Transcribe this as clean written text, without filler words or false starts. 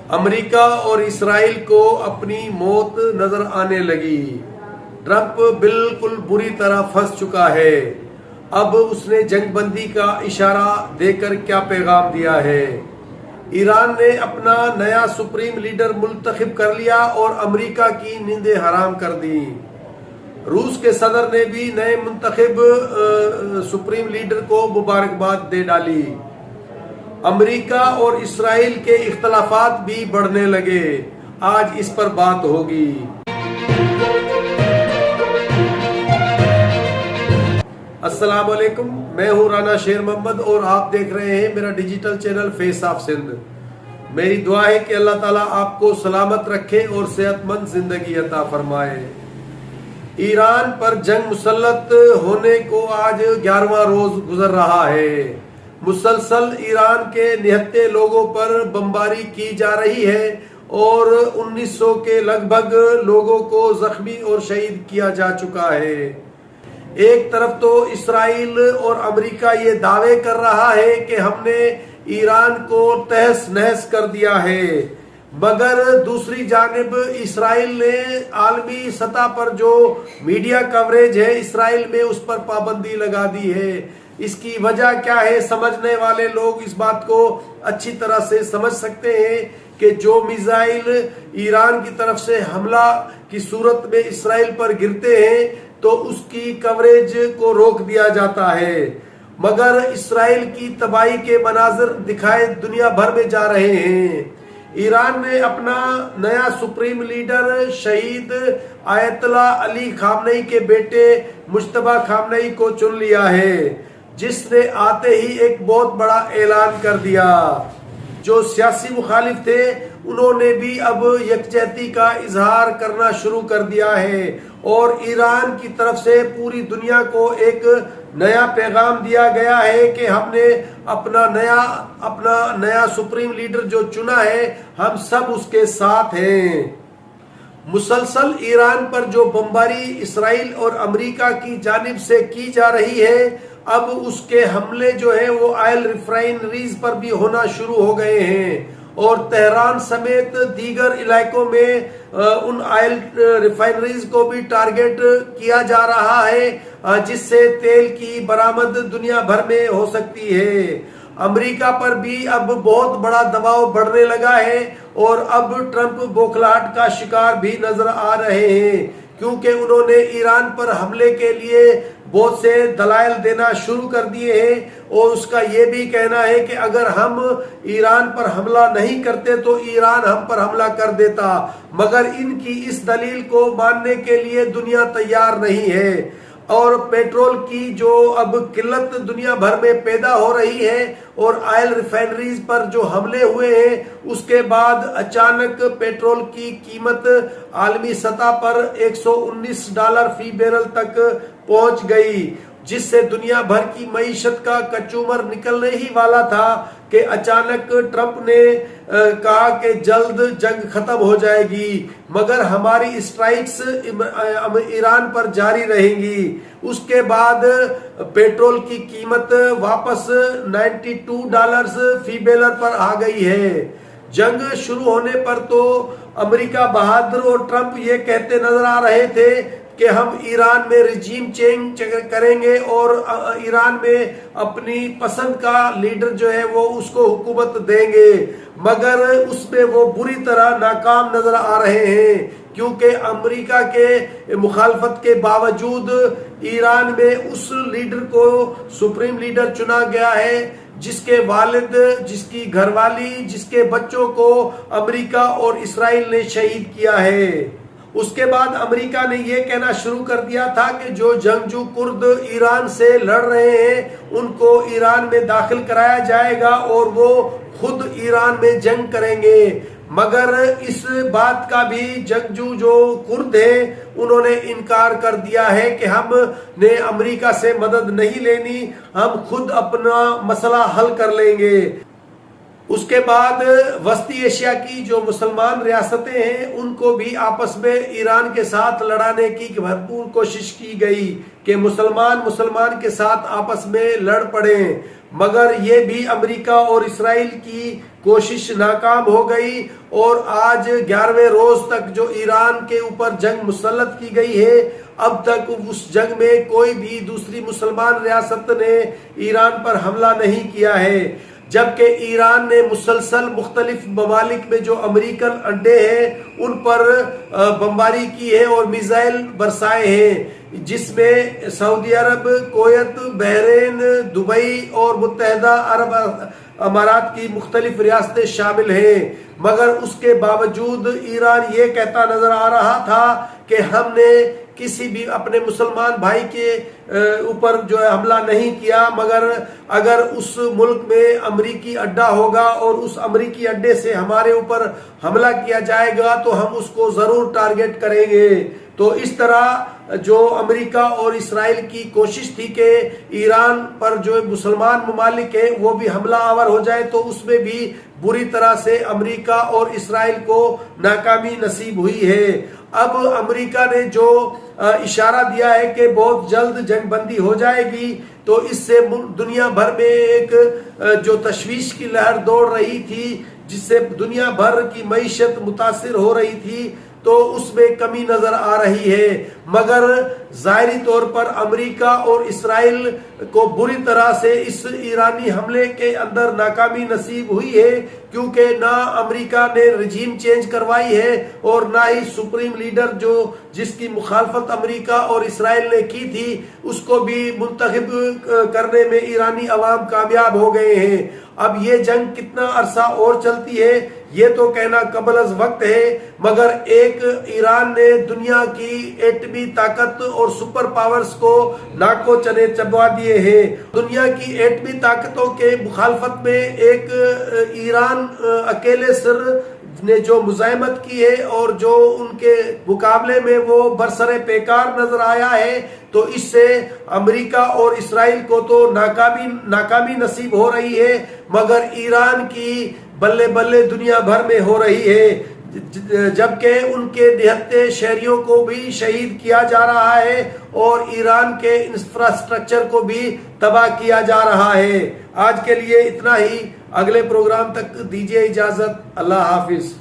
امریکہ اور اسرائیل کو اپنی موت نظر آنے لگی۔ ٹرمپ بالکل بری طرح پھنس چکا ہے۔ اب اس نے جنگ بندی کا اشارہ دے کر کیا پیغام دیا ہے؟ ایران نے اپنا نیا سپریم لیڈر منتخب کر لیا اور امریکہ کی نیندیں حرام کر دی۔ روس کے صدر نے بھی نئے منتخب سپریم لیڈر کو مبارکباد دے ڈالی۔ امریکہ اور اسرائیل کے اختلافات بھی بڑھنے لگے۔ آج اس پر بات ہوگی۔ السلام علیکم، میں ہوں رانا شیر محمد اور آپ دیکھ رہے ہیں میرا digital channel face of Sindh. میری دعا ہے کہ اللہ تعالیٰ آپ کو سلامت رکھے اور صحت مند زندگی عطا فرمائے۔ ایران پر جنگ مسلط ہونے کو آج 11واں روز گزر رہا ہے۔ مسلسل ایران کے نہتے لوگوں پر بمباری کی جا رہی ہے اور 1900 کے لگ بھگ لوگوں کو زخمی اور شہید کیا جا چکا ہے۔ ایک طرف تو اسرائیل اور امریکہ یہ دعوے کر رہا ہے کہ ہم نے ایران کو تہس نہس کر دیا ہے، مگر دوسری جانب اسرائیل نے عالمی سطح پر جو میڈیا کوریج ہے اسرائیل میں اس پر پابندی لگا دی ہے۔ اس کی وجہ کیا ہے؟ سمجھنے والے لوگ اس بات کو اچھی طرح سے سمجھ سکتے ہیں کہ جو میزائل ایران کی طرف سے حملہ کی صورت میں اسرائیل پر گرتے ہیں تو اس کی کوریج کو روک دیا جاتا ہے، مگر اسرائیل کی تباہی کے مناظر دکھائے دنیا بھر میں جا رہے ہیں۔ ایران نے اپنا نیا سپریم لیڈر شہید آیت اللہ علی خامنئی کے بیٹے مجتبی خامنئی کو چن لیا ہے، جس نے آتے ہی ایک بہت بڑا اعلان کر دیا۔ جو سیاسی مخالف تھے انہوں نے بھی اب یکجہتی کا اظہار کرنا شروع کر دیا ہے اور ایران کی طرف سے پوری دنیا کو ایک نیا پیغام دیا گیا ہے کہ ہم نے اپنا نیا سپریم لیڈر جو چنا ہے ہم سب اس کے ساتھ ہیں۔ مسلسل ایران پر جو بمباری اسرائیل اور امریکہ کی جانب سے کی جا رہی ہے، اب اس کے حملے جو ہیں وہ آئل ریفائنریز پر بھی ہونا شروع ہو گئے ہیں اور تہران سمیت دیگر علاقوں میں ان آئل ریفائنریز کو بھی ٹارگٹ کیا جا رہا ہے، جس سے تیل کی برآمد دنیا بھر میں ہو سکتی ہے۔ امریکہ پر بھی اب بہت بڑا دباؤ بڑھنے لگا ہے اور اب ٹرمپ بوکھلاہٹ کا شکار بھی نظر آ رہے ہیں، کیونکہ انہوں نے ایران پر حملے کے لیے بہت سے دلائل دینا شروع کر دیے ہیں اور اس کا یہ بھی کہنا ہے کہ اگر ہم ایران پر حملہ نہیں کرتے تو ایران ہم پر حملہ کر دیتا، مگر ان کی اس دلیل کو ماننے کے لیے دنیا تیار نہیں ہے۔ اور پیٹرول کی جو اب قلت دنیا بھر میں پیدا ہو رہی ہے اور آئل ریفائنریز پر جو حملے ہوئے ہیں اس کے بعد اچانک پیٹرول کی قیمت عالمی سطح پر $119 فی بیرل تک پہنچ گئی، جس سے دنیا بھر کی معیشت کا کچومر نکلنے ہی والا تھا کہ اچانک ٹرمپ نے کہا کہ جلد جنگ ختم ہو جائے گی، مگر ہماری اسٹرائکس ایران پر جاری رہیں گی۔ اس کے بعد پیٹرول کی قیمت واپس $92 فی بیرل پر آ گئی ہے۔ جنگ شروع ہونے پر تو امریکہ بہادر اور ٹرمپ یہ کہتے نظر آ رہے تھے کہ ہم ایران میں رجیم چینج کریں گے اور ایران میں اپنی پسند کا لیڈر جو ہے وہ اس کو حکومت دیں گے، مگر اس میں وہ بری طرح ناکام نظر آ رہے ہیں، کیونکہ امریکہ کے مخالفت کے باوجود ایران میں اس لیڈر کو سپریم لیڈر چنا گیا ہے جس کے والد، جس کی گھر والی، جس کے بچوں کو امریکہ اور اسرائیل نے شہید کیا ہے۔ اس کے بعد امریکہ نے یہ کہنا شروع کر دیا تھا کہ جو جنگجو کرد ایران سے لڑ رہے ہیں ان کو ایران میں داخل کرایا جائے گا اور وہ خود ایران میں جنگ کریں گے، مگر اس بات کا بھی جنگجو جو کرد ہیں انہوں نے انکار کر دیا ہے کہ ہم نے امریکہ سے مدد نہیں لینی، ہم خود اپنا مسئلہ حل کر لیں گے۔ اس کے بعد وسطی ایشیا کی جو مسلمان ریاستیں ہیں ان کو بھی آپس میں ایران کے ساتھ لڑانے کی بھرپور کوشش کی گئی کہ مسلمان کے ساتھ آپس میں لڑ پڑیں، مگر یہ بھی امریکہ اور اسرائیل کی کوشش ناکام ہو گئی اور آج 11ویں روز تک جو ایران کے اوپر جنگ مسلط کی گئی ہے، اب تک اس جنگ میں کوئی بھی دوسری مسلمان ریاست نے ایران پر حملہ نہیں کیا ہے، جبکہ ایران نے مسلسل مختلف ممالک میں جو امریکن اڈے ہیں ان پر بمباری کی ہے اور میزائل برسائے ہیں، جس میں سعودی عرب، کویت، بحرین، دبئی اور متحدہ عرب امارات کی مختلف ریاستیں شامل ہیں۔ مگر اس کے باوجود ایران یہ کہتا نظر آ رہا تھا کہ ہم نے کسی بھی اپنے مسلمان بھائی کے اوپر جو ہے حملہ نہیں کیا، مگر اگر اس ملک میں امریکی اڈا ہوگا اور اس امریکی اڈے سے ہمارے اوپر حملہ کیا جائے گا تو ہم اس کو ضرور ٹارگٹ کریں گے۔ تو اس طرح جو امریکہ اور اسرائیل کی کوشش تھی کہ ایران پر جو مسلمان ممالک ہیں وہ بھی حملہ آور ہو جائے، تو اس میں بھی بری طرح سے امریکہ اور اسرائیل کو ناکامی نصیب ہوئی ہے۔ اب امریکہ نے جو اشارہ دیا ہے کہ بہت جلد جنگ بندی ہو جائے گی، تو اس سے دنیا بھر میں ایک جو تشویش کی لہر دوڑ رہی تھی، جس سے دنیا بھر کی معیشت متاثر ہو رہی تھی، تو اس میں کمی نظر آ رہی ہے۔ مگر ظاہری طور پر امریکہ اور اسرائیل کو بری طرح سے اس ایرانی حملے کے اندر ناکامی نصیب ہوئی ہے، کیونکہ نہ امریکہ نے رجیم چینج کروائی ہے اور نہ ہی سپریم لیڈر جس کی مخالفت امریکہ اور اسرائیل نے کی تھی اس کو بھی منتخب کرنے میں ایرانی عوام کامیاب ہو گئے ہیں۔ اب یہ جنگ کتنا عرصہ اور چلتی ہے یہ تو کہنا قبل از وقت ہے، مگر ایک ایران نے دنیا کی ایٹمی طاقت اور سپر پاورز کو ناکو چنے چبوا دیے ہیں۔ دنیا کی ایٹمی طاقتوں کے مخالفت میں ایک ایران اکیلے سر نے جو مزاحمت کی ہے اور جو ان کے مقابلے میں وہ برسر پیکار نظر آیا ہے، تو اس سے امریکہ اور اسرائیل کو تو ناکامی نصیب ہو رہی ہے، مگر ایران کی بلے بلے دنیا بھر میں ہو رہی ہے، جبکہ ان کے نہتے شہریوں کو بھی شہید کیا جا رہا ہے اور ایران کے انفراسٹرکچر کو بھی تباہ کیا جا رہا ہے۔ آج کے لیے اتنا ہی، اگلے پروگرام تک دیجیے اجازت، اللہ حافظ۔